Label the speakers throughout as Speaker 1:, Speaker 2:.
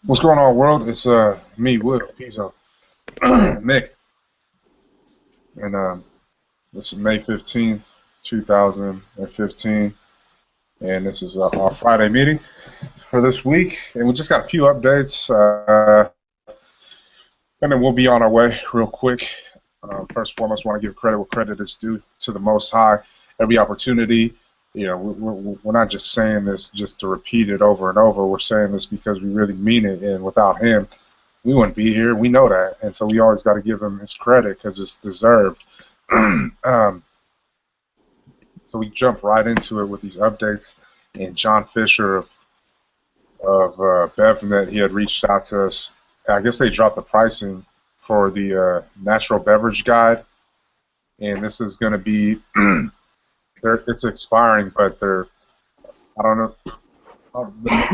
Speaker 1: What's going on, world? It's me, Will, Pizzo, Nick, and this is May 15th, 2015, and this is our Friday meeting for this week. And we just got a few updates, and then we'll be on our way real quick. First and foremost, want to give credit where credit is due to the Most High. Every opportunity, we're not just saying this just to repeat it over and over. We're saying this because we really mean it, and without Him, we wouldn't be here. We know that, and so we always got to give him his credit because it's deserved. um, so we jump right into it with these updates. And John Fisher of BevNet, he had reached out to us. I guess they dropped the pricing for the natural beverage guide, and this is going to be it's expiring, but I don't know.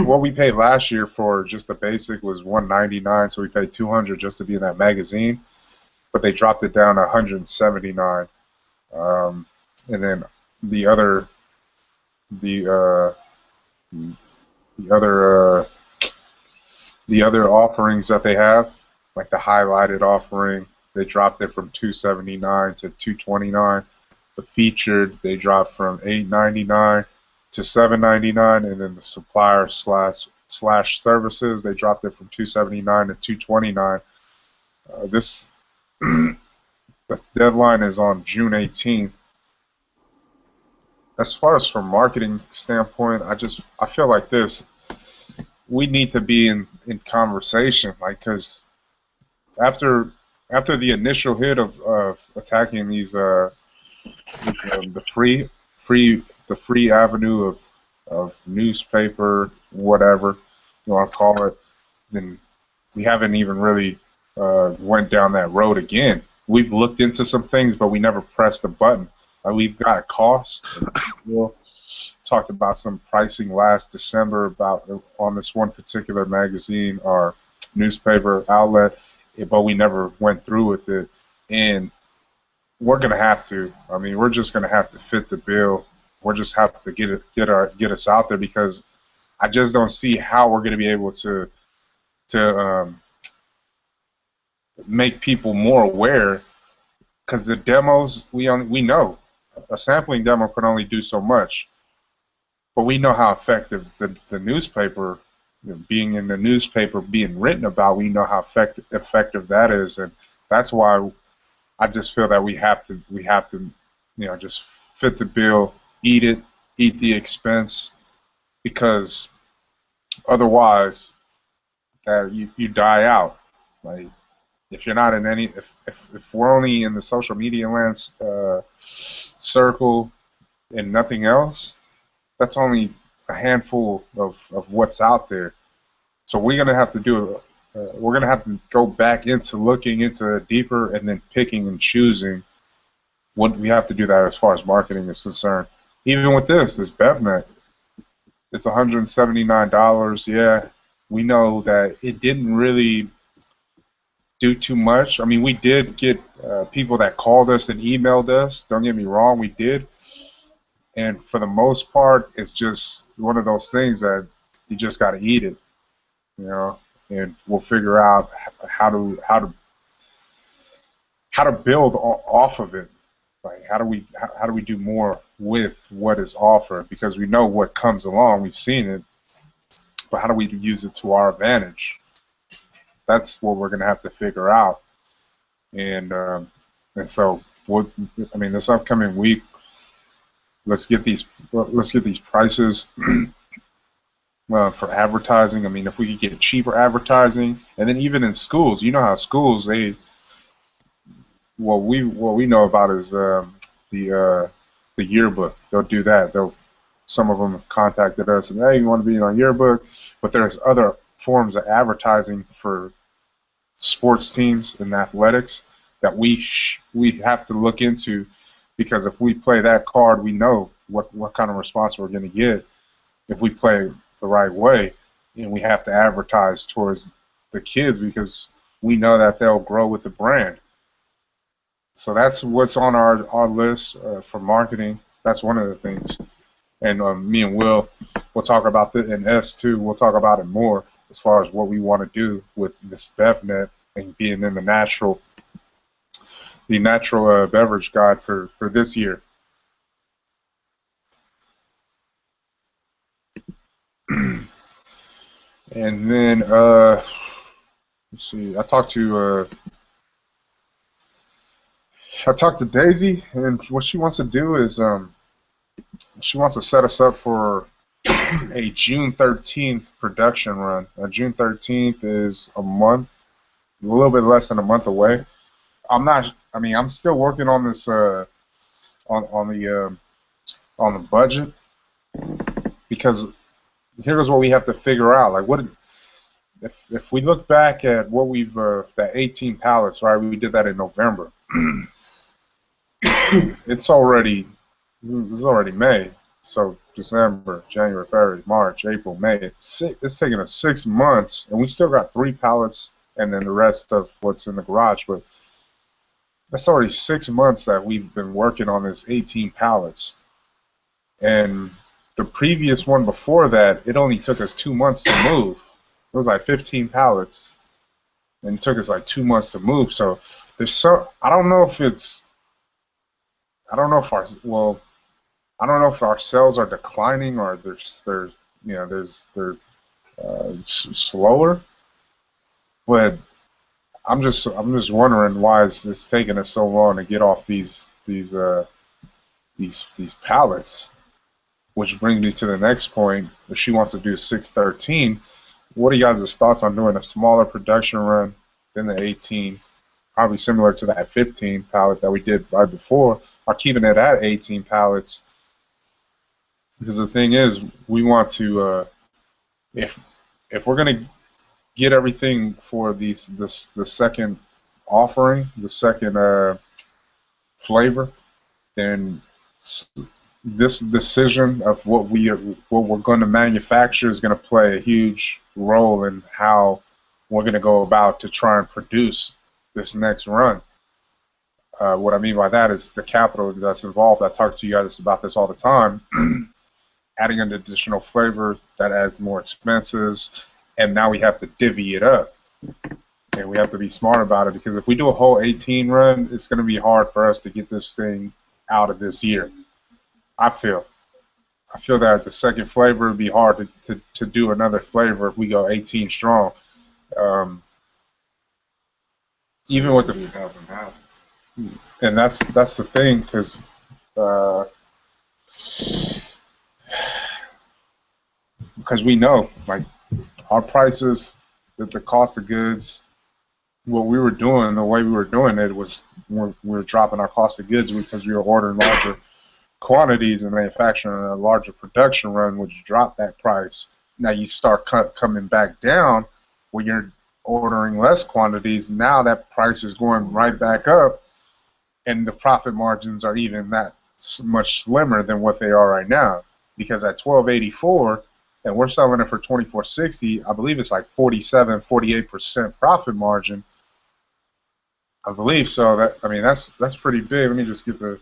Speaker 1: What we paid last year for just the basic was $199, so we paid $200 just to be in that magazine. But they dropped it down to $179, and then the other the the other the other offerings that they have, like the highlighted offering, they dropped it from $279 to $229. The featured, they dropped from $899 to $799, and then the supplier slash services, they dropped it from $279 to $229. This The deadline is on June 18th. As far as from marketing standpoint, I feel like this. We need to be in conversation, like, because after the initial hit of attacking the free avenue of newspaper, whatever you want to call it, then we haven't even really went down that road again. We've looked into some things, but we never pressed the button. We've got costs. We'll talked about some pricing last December about on this one particular magazine or newspaper outlet, but we never went through with it. And we're gonna have to. I mean, we're just gonna have to fit the bill. We're just have to get us out there because I just don't see how we're gonna be able to make people more aware because the demos we know a sampling demo can only do so much, but we know how effective the newspaper, being in the newspaper, being written about, we know how effective that is, and that's why I just feel that we have to just fit the bill, eat the expense, because otherwise you die out. Like, if you're not in any, if we're only in the social media lands circle and nothing else, that's only a handful of what's out there. So we're gonna have to we're gonna have to go back into looking into it deeper and then picking and choosing. What we have to do that as far as marketing is concerned. Even with this BevNet, it's $179. Yeah, we know that it didn't really do too much. I mean, we did get people that called us and emailed us. Don't get me wrong, we did. And for the most part, it's just one of those things that you just got to eat it, you know. And we'll figure out how to build off of it. Like, how do we do more with what is offered? Because we know what comes along, we've seen it, but how do we use it to our advantage? That's what we're gonna have to figure out. And so what I mean, this upcoming week, let's get these prices for advertising. I mean, if we could get cheaper advertising, and then even in schools, you know how schools what we know about is the yearbook. They'll do that. Some of them have contacted us and, hey, you want to be in our yearbook, but there's other forms of advertising for sports teams and athletics that we have to look into, because if we play that card, we know what kind of response we're going to get if we play the right way, and we have to advertise towards the kids because we know that they'll grow with the brand. So that's what's on our list for marketing. That's one of the things. And me and Will talk about this, and S too, we'll talk about it more. as far as what we want to do with this BevNet and being in the natural beverage guide for this year. And then let's see. I talked to Daisy, and what she wants to do is she wants to set us up for a June 13th production run. June 13th is a month, a little bit less than a month away. I'm still working on this on the budget, because here's what we have to figure out. Like, what if we look back at what we've that 18 pallets, right? We did that in November. It's already May. So December, January, February, March, April, May. It's taken us 6 months, and we still got 3 pallets, and then the rest of what's in the garage. But that's already 6 months that we've been working on this 18 pallets. And the previous one before that, it only took us 2 months to move. It was like 15 pallets, and it took us like 2 months to move. So I don't know if our sales are declining, or they're slower. But I'm just wondering why it's taking us so long to get off these pallets. Which brings me to the next point. If she wants to do 613, what are you guys' thoughts on doing a smaller production run than the 18, probably similar to that 15 pallet that we did right before, or keeping it at 18 pallets? Because the thing is, we want to, if we're gonna get everything for the second offering, the second flavor, then this decision of what we're going to manufacture is going to play a huge role in how we're going to go about to try and produce this next run. What I mean by that is the capital that's involved. I talk to you guys about this all the time. Adding an additional flavor, that adds more expenses, and now we have to divvy it up. And we have to be smart about it, because if we do a whole 18 run, it's going to be hard for us to get this thing out of this year. I feel that the second flavor would be hard to do another flavor if we go 18 strong. Even with and that's the thing, because we know, like, our prices, that the cost of goods, what we were doing, the way we were doing it was we were dropping our cost of goods because we were ordering larger quantities and manufacturing a larger production run, which dropped that price. Now you start coming back down when you're ordering less quantities. Now that price is going right back up, and the profit margins are even that much slimmer than what they are right now. Because at $12.84, and we're selling it for $24.60, I believe it's like 47-48% profit margin. I believe so. That's pretty big. Let me just get the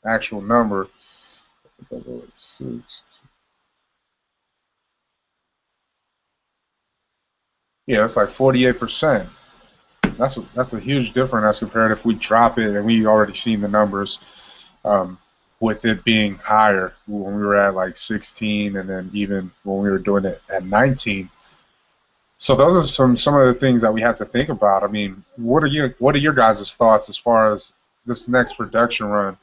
Speaker 1: actual number. Yeah, it's like 48%. That's a huge difference as compared if we drop it, and we already seen the numbers with it being higher when we were at like 16, and then even when we were doing it at 19. So those are some of the things that we have to think about. I mean, what are your guys' thoughts as far as this next production run?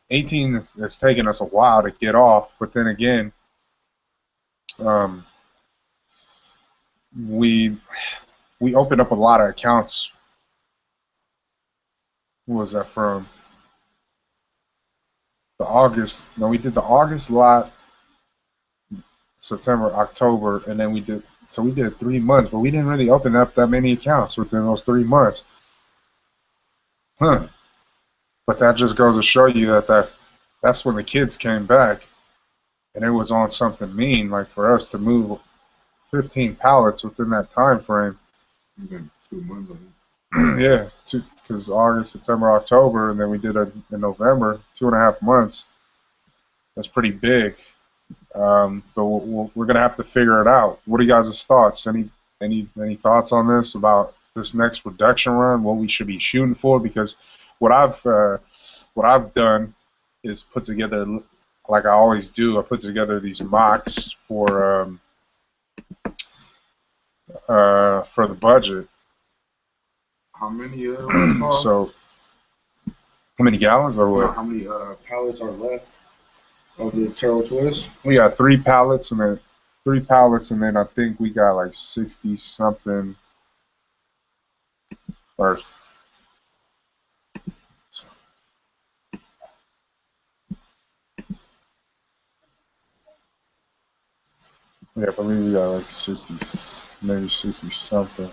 Speaker 1: 18 is taking us a while to get off, but then again, we opened up a lot of accounts. What was that from? The August. No, we did the August lot, September, October, and then we did 3 months, but we didn't really open up that many accounts within those 3 months. But that just goes to show you that's when the kids came back, and it was on something mean. Like, for us to move 15 pallets within that time frame.
Speaker 2: 2 months.
Speaker 1: Yeah, because August, September, October, and then we did it in November, 2.5 months. That's pretty big. But we're gonna have to figure it out. What are you guys' thoughts? Any thoughts on this about this next production run? What we should be shooting for? Because what I've uh, what I've done is put together, like I always do. I put together these mocks for the budget.
Speaker 2: How many what's it called?
Speaker 1: So how many gallons or what?
Speaker 2: How many pallets are left of the Turtle Twist?
Speaker 1: We got three pallets, and then I think we got like 60 something, or yeah, I believe we got like 60, maybe 60 something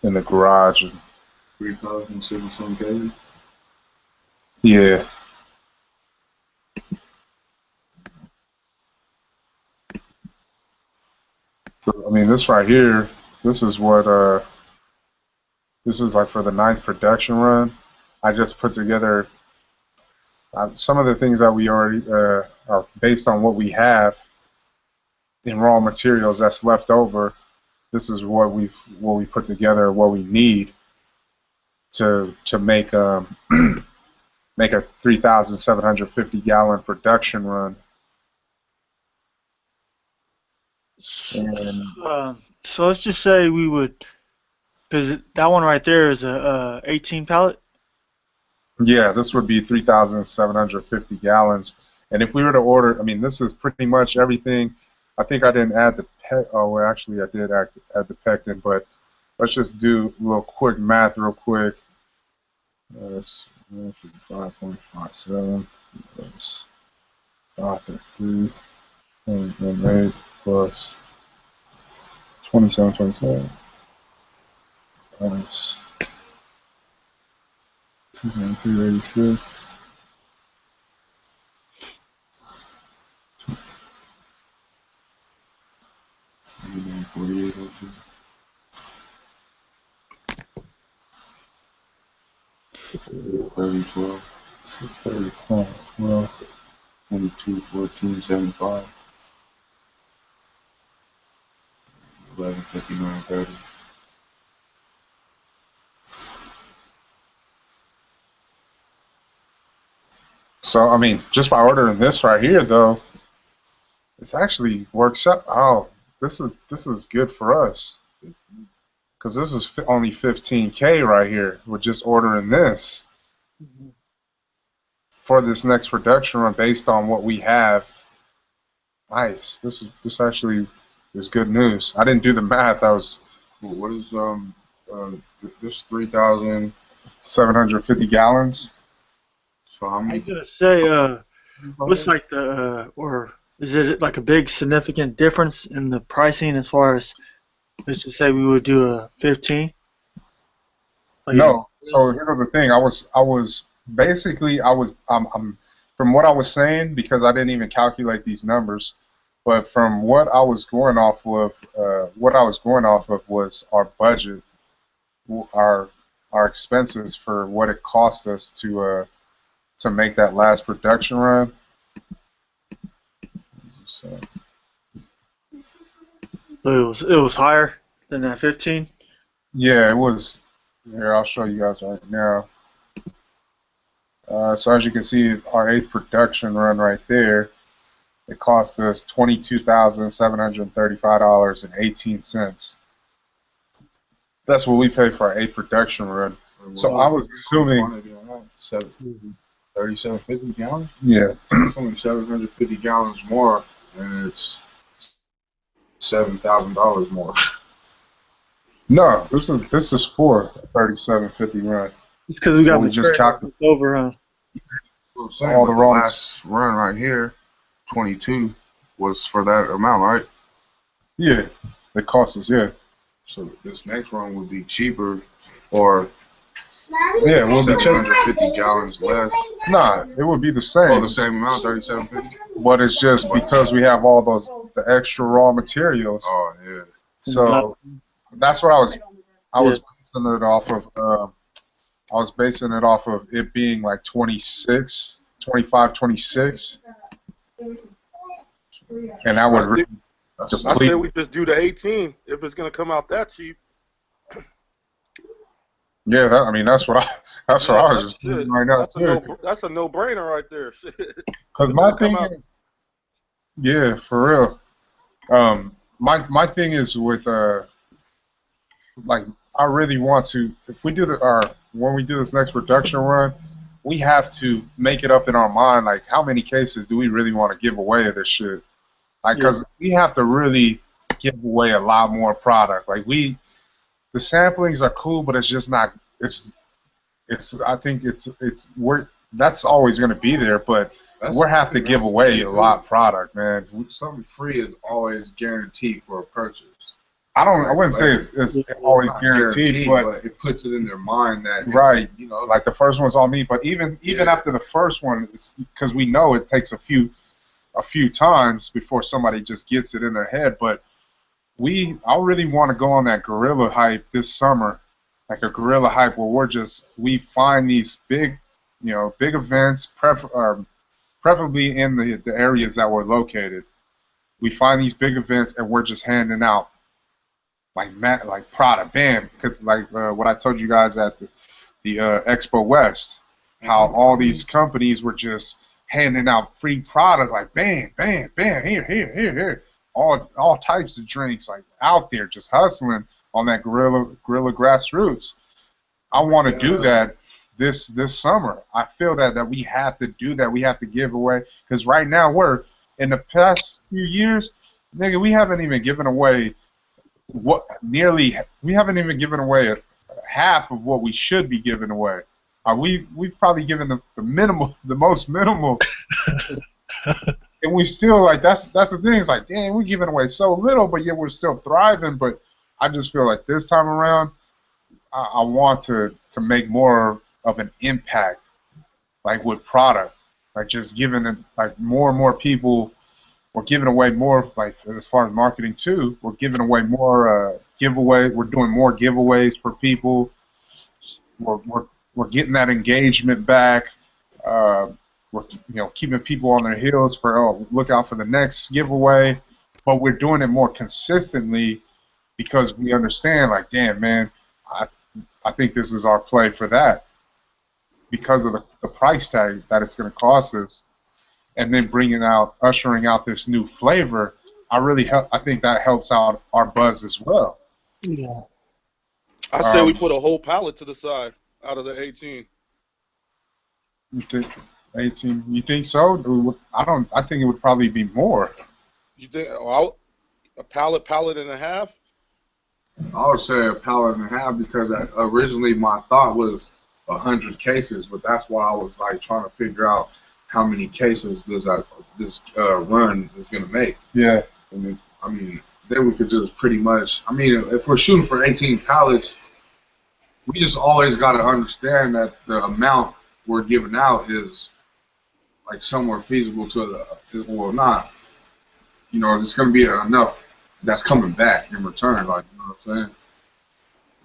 Speaker 1: in the garage.
Speaker 2: 3,060 some cases.
Speaker 1: Yeah. So, I mean, this right here, this is what this is like for the ninth production run. I just put together some of the things that we already are based on what we have in raw materials that's left over. This is what we put together, what we need to make make a 3,750 gallon production run. And
Speaker 3: So let's just say we would, because that one right there is a 18 pallet.
Speaker 1: yeah, this would be 3,750 gallons. And if we were to order, I mean, this is pretty much everything. I think I didn't add the pec. Oh, well, actually, I did add the pectin, but let's just do a little quick math, real quick. That's 55.57 plus 5.3 and 8 plus 27.27 plus 272.86.
Speaker 2: 48. 30, 12,
Speaker 1: 630, 12,
Speaker 2: 22, 14, 75, 11, 59, 30.
Speaker 1: So, I mean, just by ordering this right here, though, it's actually works out. Oh, this is good for us because this is only 15K right here. We're just ordering this for this next production run based on what we have. Nice. This actually is good news. I didn't do the math. I was
Speaker 2: Well, what is this 3,000?
Speaker 1: 750 gallons.
Speaker 2: So how
Speaker 3: I
Speaker 2: many?
Speaker 3: was gonna say, what's like or is it like a big significant difference in the pricing as far as, let's just say we would do a 15? Like,
Speaker 1: No. So here's the thing. I was basically I'm from what I was saying, because I didn't even calculate these numbers, but from what I was going off of, was our budget, our our expenses for what it cost us to make that last production run. So,
Speaker 3: it was higher than that 15.
Speaker 1: yeah, it was. Here, I'll show you guys right now. So as you can see, our eighth production run right there, it cost us $22,735.18. That's what we paid for our eighth production run. So I was assuming,
Speaker 2: 3750 gallons?
Speaker 1: yeah.
Speaker 2: So it's only 750 gallons more, and it's $7,000 more.
Speaker 1: No, this is for 3750 run.
Speaker 3: It's because we got
Speaker 1: Well, we just calculated
Speaker 3: over.
Speaker 2: I'm saying,
Speaker 1: all
Speaker 2: but
Speaker 1: the
Speaker 2: the
Speaker 1: wrong.
Speaker 2: last run right here, 22, was for that amount, right?
Speaker 1: Yeah, it cost us. Yeah,
Speaker 2: So this next run would be cheaper, or
Speaker 1: yeah, we'll be checking.
Speaker 2: 750 gallons less.
Speaker 1: Nah, it would be the
Speaker 2: Oh,
Speaker 1: same,
Speaker 2: the same amount, 3750.
Speaker 1: but it's just because we have all the extra raw materials.
Speaker 2: Oh yeah.
Speaker 1: So that's what I was
Speaker 3: Yeah.
Speaker 1: basing it off of. I was basing it off of it being like 25, 26, and that would
Speaker 4: I say we just do the 18 if it's gonna come out that cheap.
Speaker 1: Yeah, I mean that's what I was just thinking right now too.
Speaker 4: That's a no-brainer right there.
Speaker 1: Because my thing is, yeah, for real. My thing is with like I really want to. If we do when we do this next production run, we have to make it up in our mind. Like, how many cases do we really want to give away of this shit? Like, because we have to really give away a lot more product. Like the samplings are cool, but it's just not. I think that's always going to be there, but we'll have to give away a lot of product, man.
Speaker 2: Something free is always guaranteed for a purchase.
Speaker 1: I wouldn't say it's always guaranteed, but
Speaker 2: it puts it in their mind that
Speaker 1: right, like the first one's on me. But even after the first one, because we know it takes a few times before somebody just gets it in their head. But I really want to go on that gorilla hype this summer, like a gorilla hype where we find these big events, preferably in the areas that we're located. We find these big events and we're just handing out. Like Prada, bam, like what I told you guys at the Expo West, how all these companies were just handing out free product, like bam, bam, bam, here, all types of drinks, like out there, just hustling on that gorilla grassroots. I want to do that this summer. I feel that we have to do that. We have to give away, because right now in the past few years, nigga, we haven't even given away. We haven't even given away half of what we should be giving away. We've probably given the most minimal, and we still like that's the thing. It's like, damn, we're giving away so little, but yet we're still thriving. But I just feel like this time around, I want to make more of an impact, like with product, like just giving it like more and more people. We're giving away more, like as far as marketing too. We're giving away more giveaway. We're doing more giveaways for people. We're getting that engagement back. We're keeping people on their heels for look out for the next giveaway. But we're doing it more consistently because we understand, like, damn, man, I think this is our play for that because of the price tag that it's going to cost us. And then ushering out this new flavor, I think that helps out our buzz as well.
Speaker 3: Yeah.
Speaker 4: I say we put a whole pallet to the side out of the 18.
Speaker 1: You think 18? You think so? I don't. I think it would probably be more.
Speaker 4: You think a pallet and a half?
Speaker 2: I would say a pallet and a half because originally my thought was 100 cases, but that's why I was like trying to figure out how many cases this run is going to make.
Speaker 1: Yeah.
Speaker 2: I mean, then we could just pretty much, if we're shooting for 18 pallets, we just always got to understand that the amount we're giving out is like somewhere feasible not. It's going to be enough that's coming back in return, like, you know what I'm saying?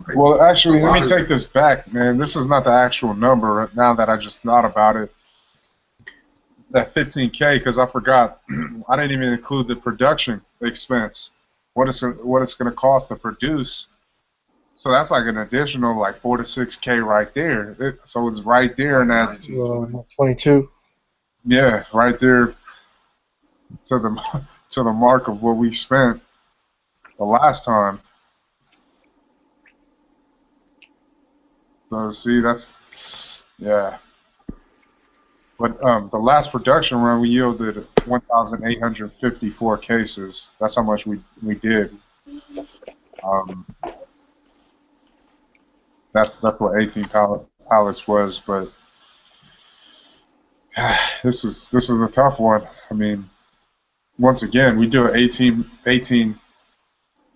Speaker 2: Like,
Speaker 1: well, actually, let me take this back, man. This is not the actual number now that I just thought about it. That 15K, because I forgot. I didn't even include the production expense. What it's going to cost to produce. So that's like an additional like 4 to 6K right there. So it's right there in that
Speaker 3: 22.
Speaker 1: Yeah, right there to the mark of what we spent the last time. So see, yeah. But the last production run, we yielded 1,854 cases. That's how much we did. That's what 18 pallets was. But this is a tough one. I mean, once again, we do an 18.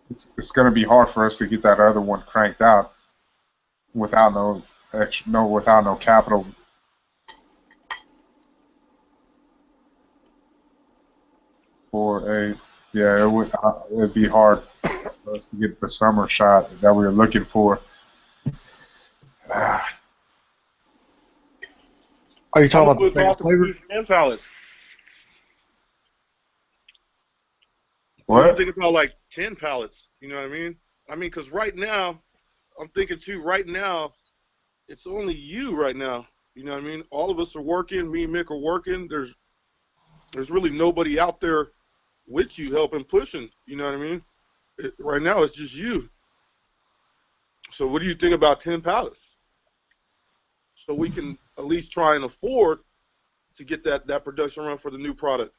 Speaker 1: It's going to be hard for us to get that other one cranked out without no capital. It'd be hard for us to get the summer shot that we were looking for.
Speaker 3: Are you talking about the flavor?
Speaker 4: Pallets. What do you
Speaker 1: What?
Speaker 4: think about like 10 pallets? You know what I mean? I mean, because right now, I'm thinking too. Right now, it's only you right now. You know what I mean? All of us are working. Me and Mick are working. There's really nobody out there with you helping pushing. You know what I mean? Right now, it's just you. So what do you think about 10 pallets? So we can at least try and afford to get that production run for the new product.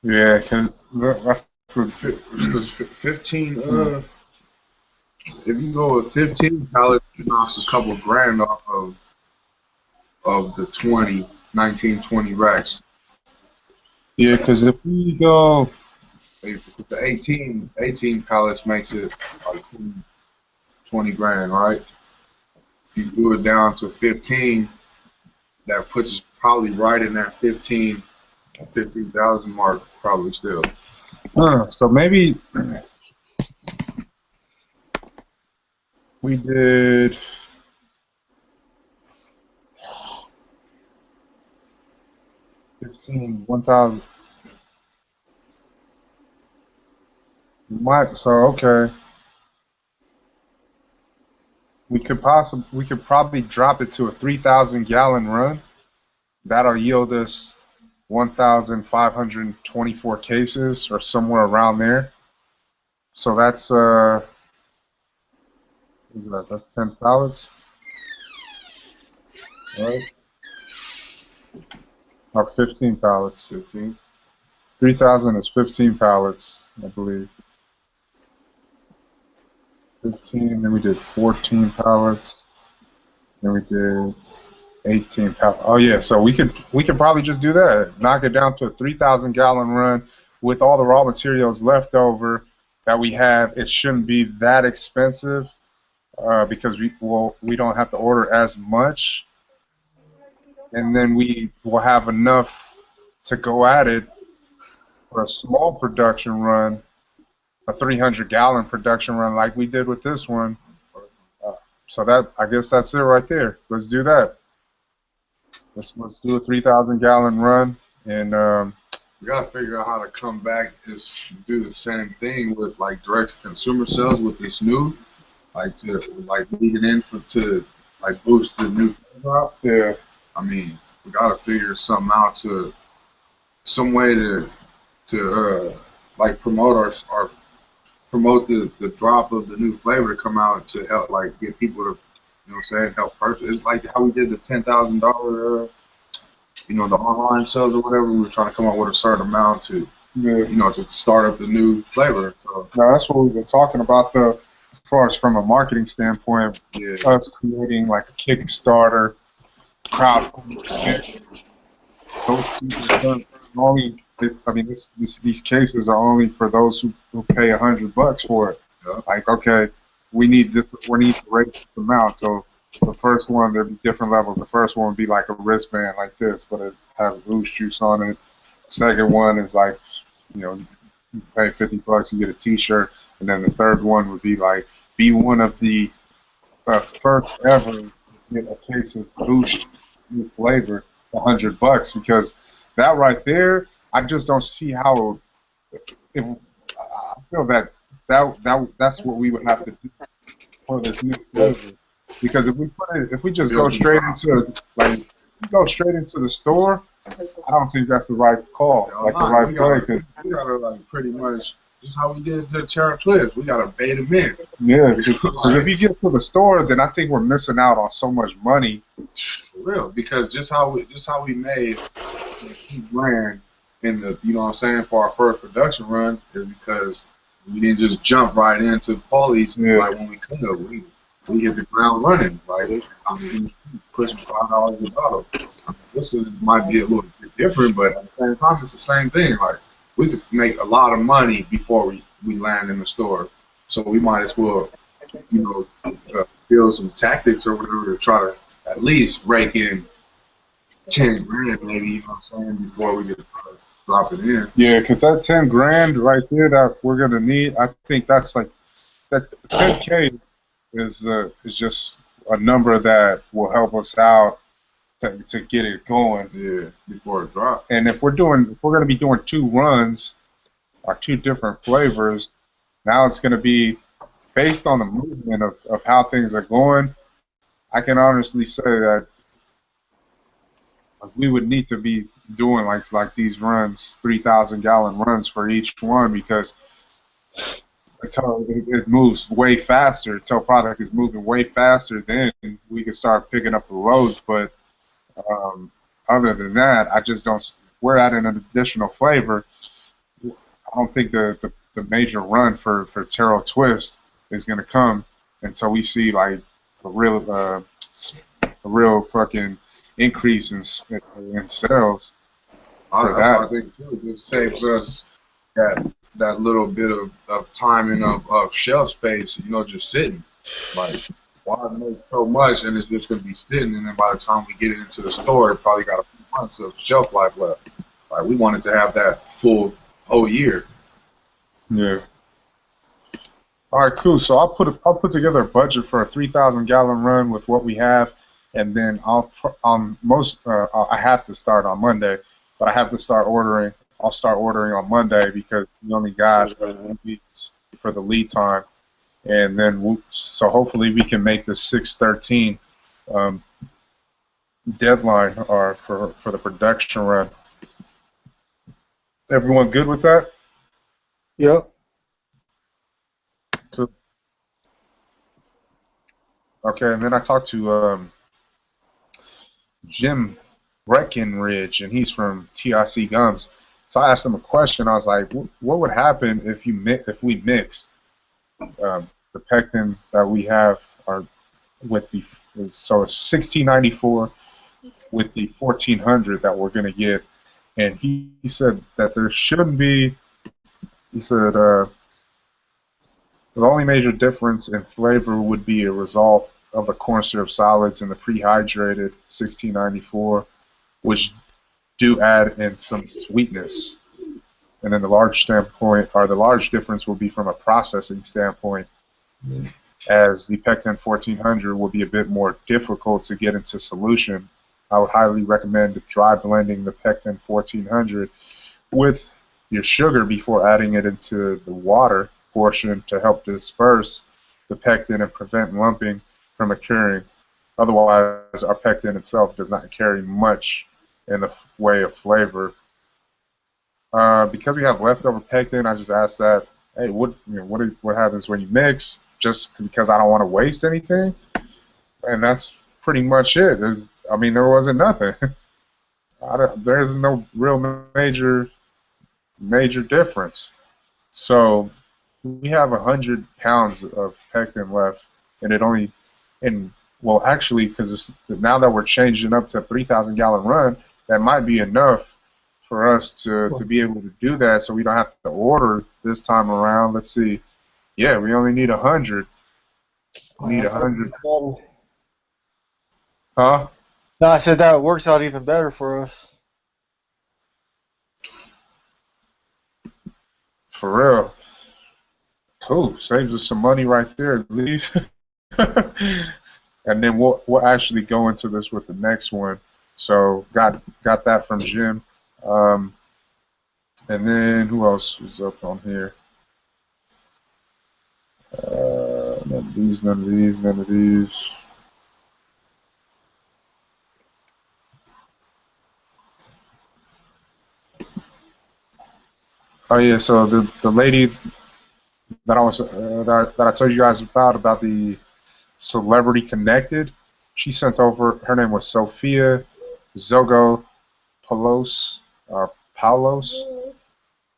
Speaker 1: Yeah, cause that's the,
Speaker 2: Because 15, if you go with 15 pallets, you knock a couple grand off of the 19, 20 racks.
Speaker 1: yeah, cause if we go,
Speaker 2: If the 18 pallets makes it like 20 grand, right? If you do it down to 15, that puts us probably right in that 15,000 mark, probably still.
Speaker 1: so maybe we did 1,000. So okay, we could probably drop it to a 3,000 gallon run. That'll yield us 1,524 cases or somewhere around there. So that's what is that? That's 10 pallets, right? Or 15 pallets.
Speaker 2: 15.
Speaker 1: 3,000 is 15 pallets, I believe. 15, then we did 14 pallets, then we did 18 pallets. Oh yeah, so we could probably just do that. Knock it down to a 3,000 gallon run with all the raw materials left over that we have. It shouldn't be that expensive because we don't have to order as much, and then we will have enough to go at it for a small production run, a 300 gallon production run like we did with this one. So that, I guess that's it right there. Let's do that. Let's do a 3,000 gallon run, and
Speaker 2: We gotta figure out how to come back is do the same thing with like direct to consumer sales with this new, like to like lead it in to like boost the new drop.
Speaker 1: yeah,
Speaker 2: I mean, we gotta figure something out to some way to like promote our promote the drop of the new flavor to come out to help like get people to, you know what I'm saying, help purchase. It's like how we did the $10,000 the online sales or whatever. We were trying to come up with a certain amount to
Speaker 1: yeah.
Speaker 2: to start up the new flavor. So
Speaker 1: Now that's what we've been talking about. As far as from a marketing standpoint,
Speaker 2: yeah,
Speaker 1: us creating like a Kickstarter, crowdfunding. Those people are only. I mean, these cases are only for those who pay $100 for it.
Speaker 2: yeah.
Speaker 1: Like, okay, we need this. We need to raise this amount. So the first one, there'd be different levels. The first one would be like a wristband like this, but it has loose juice on it. The second one is like, you pay $50, you get a T-shirt, and then the third one would be like, be one of the first ever to get a case of Boost new flavor, $100, because that right there, I just don't see how. If I feel that's what we would have to do for this new flavor, because if we just go straight into the store, I don't think that's the right call,
Speaker 2: Yeah,
Speaker 1: like the
Speaker 2: nah,
Speaker 1: right
Speaker 2: we
Speaker 1: play.
Speaker 2: gotta,
Speaker 1: 'Cause,
Speaker 2: we gotta like pretty much just how we did to Cherry Twiz. We gotta bait them in.
Speaker 1: yeah, because if you get to the store, then I think we're missing out on so much money.
Speaker 2: For real, because just how we made the key brand in the what I'm saying, for our first production run is because we didn't just jump right into Paulie's like when we could have. We hit the ground running. Like I mean, pushing $5 a bottle. This might be a little bit different, but at the same time, it's the same thing. Like we could make a lot of money before we land in the store, so we might as well, build some tactics or whatever to try to at least rake in 10 grand, maybe. You know what I'm saying, before we get drop it in.
Speaker 1: Yeah, because that 10 grand right there that we're gonna need, I think that's like that 10K is just a number that will help us out to get it going.
Speaker 2: Yeah, before it drops.
Speaker 1: And if we're going to be doing 2 runs or 2 different flavors, now it's going to be based on the movement of how things are going. I can honestly say that we would need to be doing like these runs, 3,000-gallon runs for each one, because until it moves way faster, until product is moving way faster, then we can start picking up the loads. But other than that, I just don't. We're adding an additional flavor. I don't think the major run for Taro Twist is going to come until we see like a real fucking increase in sales.
Speaker 2: That's what I think too. It just saves us that little bit of time and of shelf space, just sitting. Like, why make so much and it's just gonna be sitting, and then by the time we get it into the store, it probably got a few months of shelf life left. Like, we wanted to have that full whole year.
Speaker 1: Yeah. All right, cool. So I'll put together a budget for a 3,000-gallon run with what we have, and then I have to start on Monday, but I have to start ordering. I'll start ordering on Monday because we only got 1 week for the lead time, and then so hopefully we can make the 6/13 deadline or for the production run. Everyone good with that?
Speaker 3: Yep.
Speaker 1: Cool. Okay, and then I talked to Jim Breckenridge, and he's from TRC Gums. So I asked him a question. I was like, "What would happen if we mixed the pectin that we have with the it's 1694 with the 1400 that we're gonna get?" And he said that there shouldn't be. He said the only major difference in flavor would be a result of the corn syrup solids and the prehydrated 1694, which do add in some sweetness. And then the large difference will be from a processing standpoint, as the Pectin 1400 will be a bit more difficult to get into solution. I would highly recommend dry blending the Pectin 1400 with your sugar before adding it into the water portion to help disperse the pectin and prevent lumping from occurring. Otherwise, our pectin itself does not carry much in the way of flavor. Because we have leftover pectin, I just asked that, hey, what happens when you mix? Just because I don't want to waste anything, and that's pretty much it. There wasn't nothing. There's no real major difference. So we have 100 pounds of pectin left, and actually, because now that we're changing up to a 3,000-gallon run, that might be enough for us to be able to do that, so we don't have to order this time around. Let's see. Yeah, we only need 100. We need 100. Huh?
Speaker 3: No, I said that works out even better for us.
Speaker 1: For real. Cool. Saves us some money right there at least. And then we'll actually go into this with the next one. So got that from Jim. And then who else was up on here? None of these, none of these, none of these. Oh yeah, so the lady that I told you guys about the Celebrity Connected, she sent over. Her name was Sophia Zogo Paulos.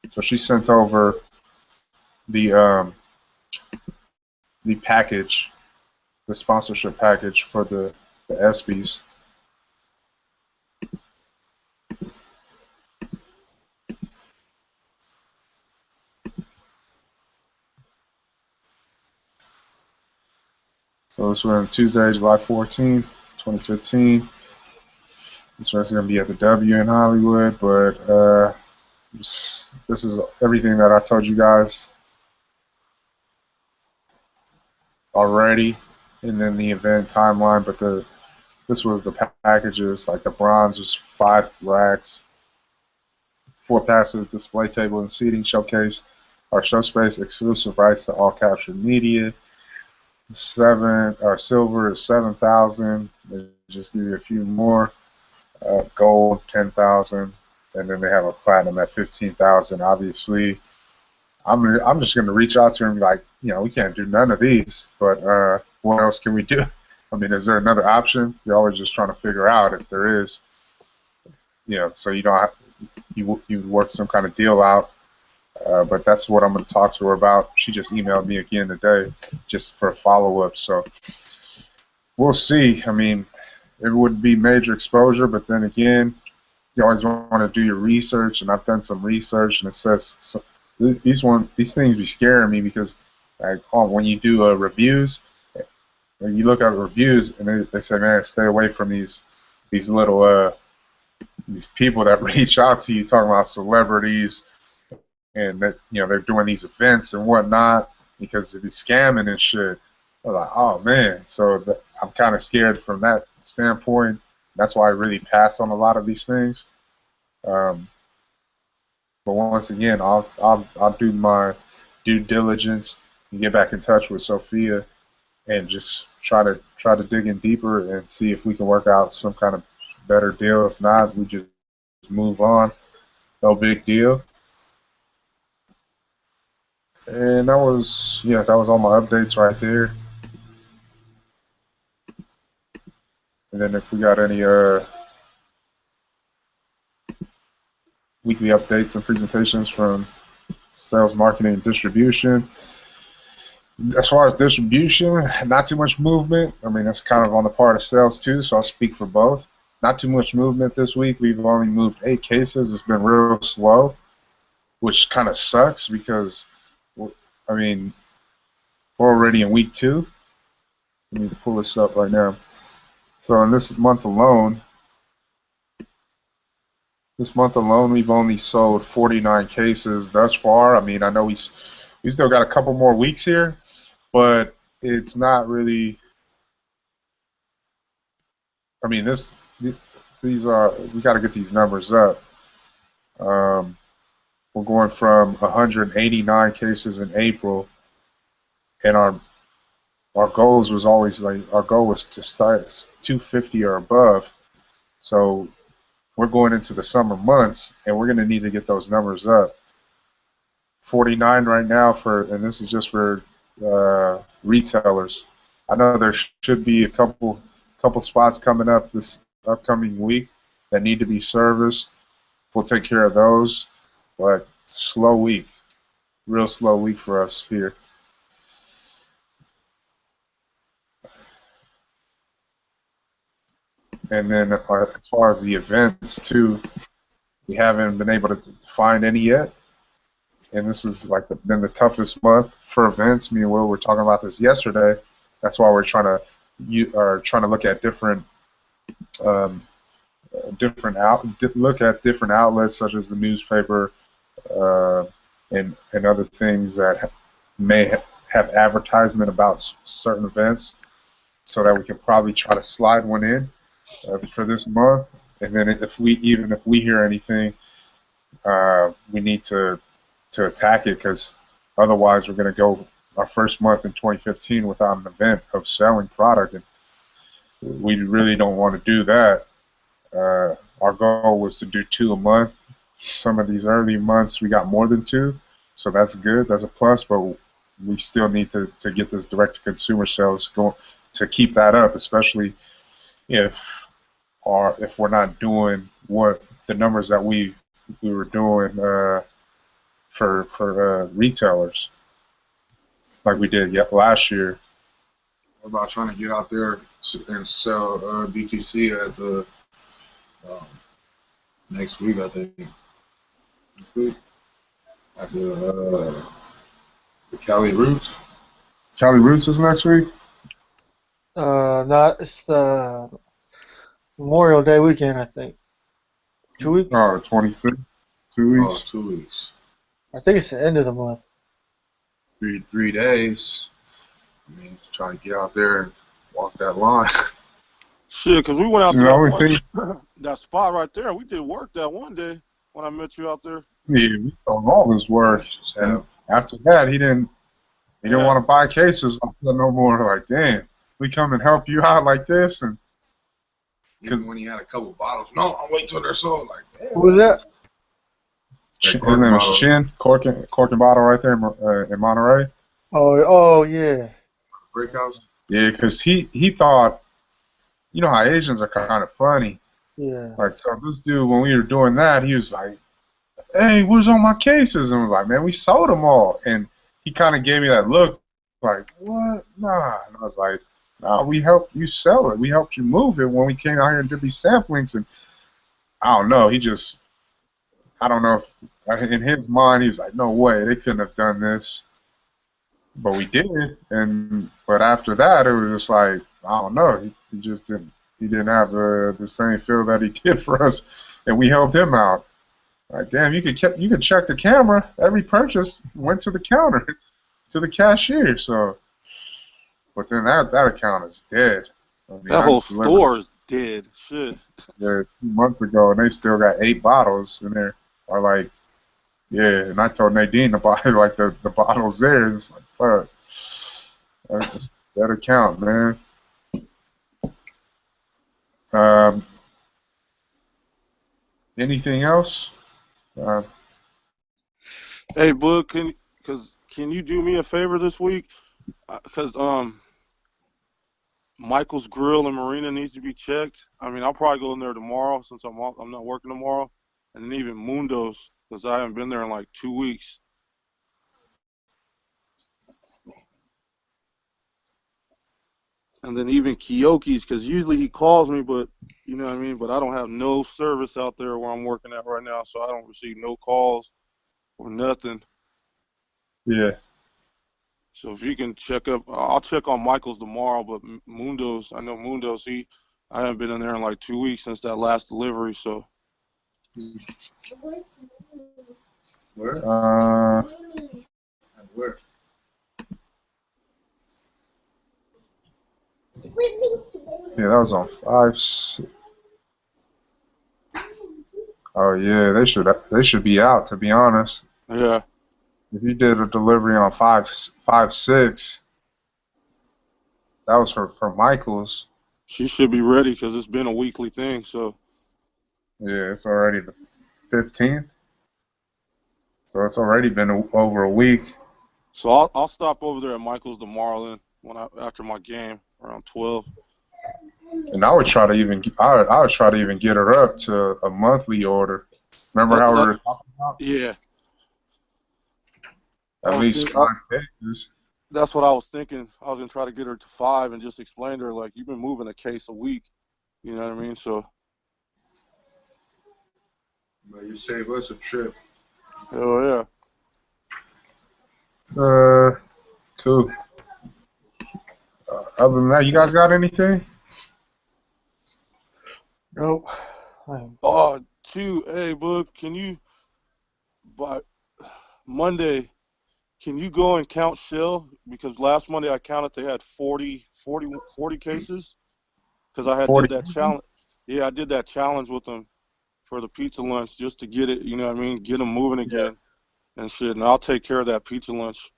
Speaker 1: So she sent over the package, the sponsorship package for the ESPYs. So this was on Tuesday, July 14th, 2015. This race is going to be at the W in Hollywood, but this is everything that I told you guys already, and then the event timeline. But This was the packages. Like the bronze was 5 racks, 4 passes, display table and seating showcase. Our show space, exclusive rights to all captured media. Silver is 7,000. They just give you a few more. Gold 10,000, and then they have a platinum at 15,000. Obviously, I'm just gonna reach out to him like, we can't do none of these, but what else can we do? I mean, is there another option? You're always just trying to figure out if there is, so you don't have, you work some kind of deal out. But that's what I'm going to talk to her about. She just emailed me again today just for a follow-up. So we'll see. I mean, it would be major exposure, but then again, you always want to do your research, and I've done some research, and it says these things be scaring me because when you do reviews, when you look at reviews, and they say, man, stay away from these little these people that reach out to you talking about celebrities, and that they're doing these events and whatnot because they're scamming and shit. I'm like, oh man, so I'm kind of scared from that standpoint. That's why I really pass on a lot of these things. But once again, I'll do my due diligence and get back in touch with Sophia and just try to dig in deeper and see if we can work out some kind of better deal. If not, we just move on. No big deal. And that was all my updates right there. And then if we got any weekly updates and presentations from sales, marketing, and distribution. As far as distribution, not too much movement. I mean, that's kind of on the part of sales too, so I'll speak for both. Not too much movement this week. We've only moved 8 cases. It's been real slow, which kind of sucks because, I mean, we're already in week 2. I need to pull this up right now. So in this month alone, we've only sold 49 cases thus far. I mean, I know we still got a couple more weeks here, but it's not really. I mean, these are, we got to get these numbers up. We're going from 189 cases in April, and our goals was always our goal was to start 250 or above. So we're going into the summer months, and we're going to need to get those numbers up. 49 right now and this is just for retailers. I know there should be a couple spots coming up this upcoming week that need to be serviced. We'll take care of those, but slow week, real slow week for us here. And then as far as the events too, we haven't been able to find any yet. And this is been the toughest month for events. Me and Will were talking about this yesterday. That's why we're trying to look at different look at different outlets such as the newspaper and other things that may have advertisement about certain events, so that we can probably try to slide one in for this month. And then if we hear anything, we need to attack it, because otherwise we're going to go our first month in 2015 without an event of selling product, and we really don't want to do that. Our goal was to do 2 a month. Some of these early months we got more than 2, so that's good, that's a plus, but we still need to get this direct-to-consumer sales going to keep that up, especially if we're not doing what the numbers that we were doing for retailers like we did last year.
Speaker 2: What about trying to get out there and sell DTC at the next week, I think. At the Cali Roots.
Speaker 1: Cali Roots is next week?
Speaker 3: No, it's the Memorial Day weekend, I think. 2 weeks?
Speaker 1: Oh, 25th. 2 weeks?
Speaker 2: Oh, 2 weeks.
Speaker 3: I think it's the end of the month.
Speaker 2: 3 days. I mean, trying to get out there and walk that line.
Speaker 4: Shit, because we went out
Speaker 1: You
Speaker 4: to
Speaker 1: know,
Speaker 4: that
Speaker 1: we
Speaker 4: one,
Speaker 1: think,
Speaker 4: that spot right there. We did work that one day when I met you out there.
Speaker 1: yeah, we told him all his work. And after that, he didn't
Speaker 4: Yeah.
Speaker 1: want to buy cases like that no more. Like, damn, we come and help you out like this, and
Speaker 2: Even when he had a couple bottles, no, I'll wait till they're sold. Like, damn.
Speaker 3: Who was that?
Speaker 1: his name was Chin, Corking Bottle right there in Monterey.
Speaker 3: Oh yeah.
Speaker 2: Breakhouse.
Speaker 1: Yeah, because he thought, you know how Asians are kind of funny.
Speaker 3: Yeah.
Speaker 1: Like, so this dude, when we were doing that, he was like, hey, where's all my cases? And I was like, man, we sold them all. And he kind of gave me that look, like, what? Nah. And I was like, nah, we helped you sell it. We helped you move it when we came out here and did these samplings. And I don't know. I don't know if in his mind, he's like, no way, they couldn't have done this. But we did. But after that, it was just like, I don't know. He just didn't. He didn't have the same feel that he did for us, and we helped him out. Like, damn, you could check the camera. Every purchase went to the counter, to the cashier. So, but then that account is dead. I mean,
Speaker 4: That whole store is dead. Shit.
Speaker 1: Yeah, 2 months ago, and they still got 8 bottles in there. Or like, yeah, and I told Nadine to buy like the bottles there. It's like, fuck, that's just that account, man. Anything else?
Speaker 4: Hey, Bud, can you do me a favor this week? Because Michael's Grill and Marina needs to be checked. I mean, I'll probably go in there tomorrow since I'm not working tomorrow, and then even Mundo's because I haven't been there in like 2 weeks. And then even Kyoki's because usually he calls me, but you know what I mean. But I don't have no service out there where I'm working at right now, so I don't receive no calls or nothing.
Speaker 1: Yeah.
Speaker 4: So if you can check up, I'll check on Michael's tomorrow. But Mundo's, I know Mundo's. I haven't been in there in like 2 weeks since that last delivery. So
Speaker 2: Where? Where?
Speaker 1: Yeah, that was on 5. Oh yeah, they should be out, to be honest.
Speaker 4: yeah,
Speaker 1: If you did a delivery on 5/6, that was for Michael's.
Speaker 4: she should be ready because it's been a weekly thing. So
Speaker 1: Yeah, it's already the 15th, so it's already been over a week.
Speaker 4: so I'll stop over there at Michael's tomorrow then after my game around 12.
Speaker 1: And I would try to even get her up to a monthly order. Remember how we were talking about?
Speaker 4: Yeah.
Speaker 1: At least 5 cases.
Speaker 4: That's what I was thinking. I was gonna try to get her to 5 and just explain to her like you've been moving a case a week. You know what I mean? So.
Speaker 2: But you save us a trip.
Speaker 4: Hell yeah.
Speaker 1: Cool. Other than that, you guys got anything?
Speaker 3: Nope.
Speaker 4: Oh, hey, Bud, can you, by Monday, can you go and count Shell? Because last Monday I counted they had 40 cases. Because I had did that challenge. Yeah, I did that challenge with them for the pizza lunch just to get it, you know what I mean, get them moving again and shit. And I'll take care of that pizza lunch.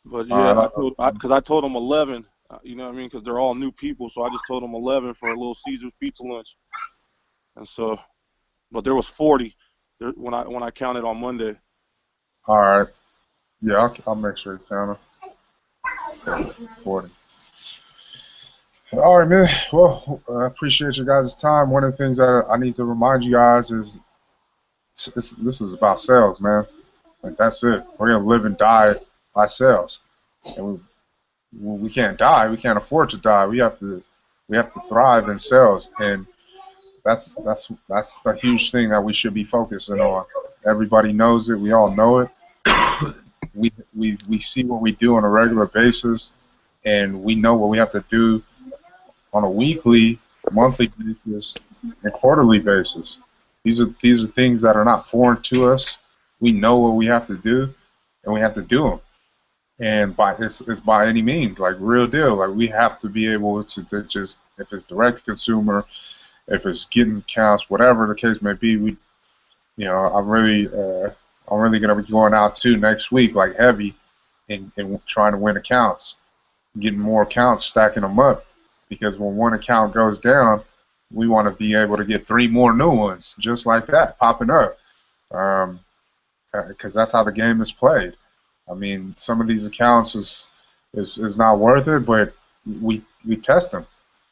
Speaker 4: But yeah, because I told them 11. You know what I mean? Because they're all new people, so I just told them 11 for a Little Caesars pizza lunch. And so, but there was 40 when I counted on Monday.
Speaker 1: All right. Yeah, I'll make sure you count them. 40. All right, man. Well, I appreciate you guys' time. One of the things that I need to remind you guys is this is about sales, man. Like, that's it. We're gonna live and die by sales, and we can't die. We can't afford to die. We have to thrive in sales, and that's the huge thing that we should be focusing on. Everybody knows it. We all know it. We see what we do on a regular basis, and we know what we have to do on a weekly, monthly basis, and quarterly basis. These are things that are not foreign to us. We know what we have to do, and we have to do them. and it's by any means, like real deal. Like we have to be able to just, if it's direct to consumer, if it's getting accounts, whatever the case may be, I'm really gonna be going out too next week, like heavy, and trying to win accounts, getting more accounts, stacking them up, because when one account goes down, we want to be able to get 3 more new ones just like that popping up, because that's how the game is played. I mean, some of these accounts is not worth it, but we test them.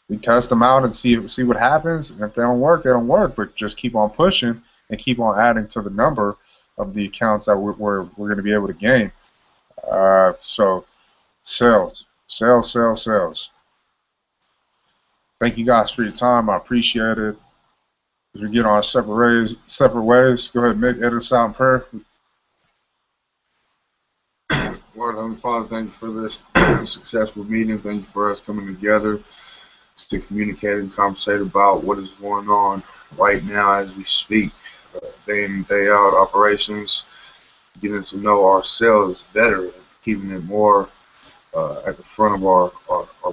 Speaker 1: We test them out and see what happens. And if they don't work, they don't work. But just keep on pushing and keep on adding to the number of the accounts that we're going to be able to gain. So sales, sales, sales, sales. Thank you guys for your time. I appreciate it. As we get on our separate ways, go ahead, Mick, edit us out in prayer.
Speaker 2: Lord, Heavenly Father, thank you for this successful meeting. Thank you for us coming together to communicate and conversate about what is going on right now as we speak, day in and day out operations, getting to know ourselves better, keeping it more at the front of our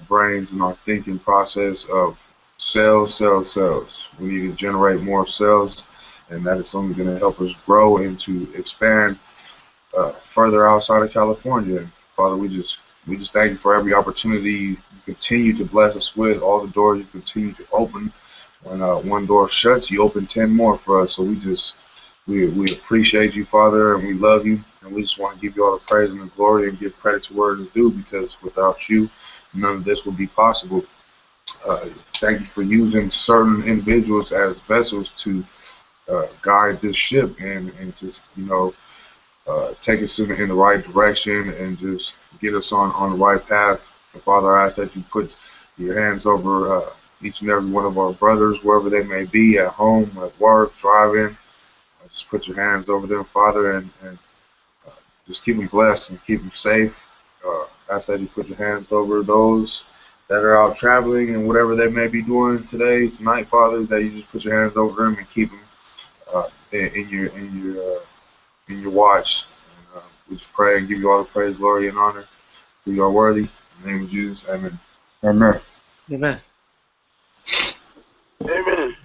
Speaker 2: brains and our thinking process of sales, sales, sales. We need to generate more sales, and that is only going to help us grow and to expand further outside of California. Father, we just thank you for every opportunity you continue to bless us with, all the doors you continue to open. When one door shuts, you open 10 more for us. So we appreciate you, Father, and we love you, and we just want to give you all the praise and the glory and give credit to where it is due, because without you, none of this would be possible. Thank you for using certain individuals as vessels to guide this ship and just, take us in the right direction and just get us on the right path. And Father, I ask that you put your hands over each and every one of our brothers, wherever they may be, at home, at work, driving. Just put your hands over them, Father, and just keep them blessed and keep them safe. Ask that you put your hands over those that are out traveling and whatever they may be doing today, tonight, Father, that you just put your hands over them and keep them in your watch. And, we just pray and give you all the praise, glory, and honor. For you are worthy. In the name of Jesus, amen.
Speaker 1: Amen.
Speaker 3: Amen.
Speaker 4: Amen.